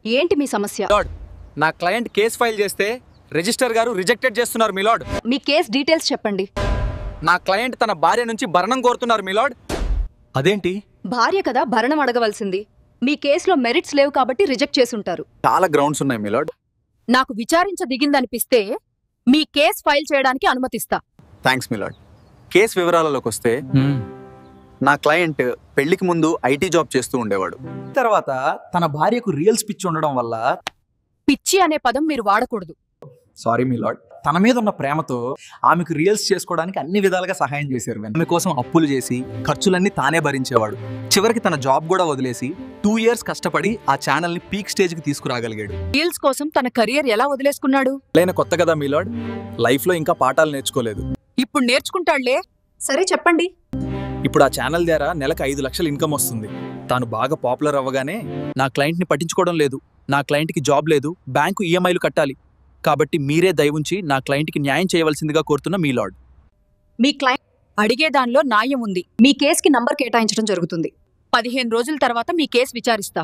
ఏంటి మీ సమస్య? లార్డ్, నా క్లయింట్ కేస్ ఫైల్ చేస్తే రిజిస్టర్ గారు రిజెక్టెడ్ చేస్తున్నారు మీ లార్డ్. మీ కేస్ డీటెయిల్స్ చెప్పండి. నా క్లయింట్ తన భార్య నుంచి భరణం కోరుతున్నారు మీ లార్డ్. అదేంటి? భార్య కదా భరణం అడగవలసింది. మీ కేసులో మెరిట్స్ లేవు కాబట్టి రిజెక్ట్ చేసుంటారు. చాలా గ్రౌండ్స్ ఉన్నాయి మీ లార్డ్. నాకు విచారించదిగిందనిపిస్తే మీ కేస్ ఫైల్ చేయడానికి అనుమతిస్తా. థ్యాంక్స్ మీ లార్డ్. కేస్ వివరాలలోకి వస్తే నా క్లయింట్ పెళ్లికి ముందు ఐటీ జాబ్ చేస్తూ ఉండేవాడు. తర్వాత తన భార్యకు రియల్స్ పిచ్చి ఉండడం వల్ల, పిచ్చి అనే పదం మీరు వాడకూడదు. సారీ మీ లార్డ్, తన మీద ఉన్న ప్రేమతో ఆమెకు రియల్స్ చేసుకోవడానికి అన్ని విధాలుగా సహాయం చేశారు. ఆమె కోసం అప్పులు చేసి ఖర్చులన్నీ తానే భరించేవాడు. చివరికి తన జాబ్ కూడా వదిలేసి 2 years కష్టపడి ఆ ఛానల్ ని పీక్ స్టేజ్ కి తీసుకురాగలిగాడు. రీల్స్ కోసం తన కెరియర్ ఎలా వదిలేసుకున్నాడు? లేన కొత్త కదా మీ లార్డ్, లైఫ్ లో ఇంకా పాఠాలు నేర్చుకోలేదు. ఇప్పుడు నేర్చుకుంటాడులే. సరే చెప్పండి. ఇప్పుడు ఆ ఛానల్ ద్వారా నెలకు 5 లక్షలు ఇన్కమ్ వస్తుంది. తాను బాగా పాపులర్ అవ్వగానే నా క్లయింట్ ని పట్టించుకోవడం లేదు. నా క్లయింట్ కి జాబ్ లేదు, బ్యాంకు ఈఎంఐలు కట్టాలి. కాబట్టి మీరే దయ ఉంచి నా క్లయింట్ కి న్యాయం చేయవలసిందిగా కోరుతున్న మీ లార్డ్. మీ క్లయింట్ అడిగే దానిలో న్యాయం ఉంది. మీ కేసుకి నంబర్ కేటాయించడం జరుగుతుంది. 15 రోజుల తర్వాత మీ కేసు విచారిస్తా.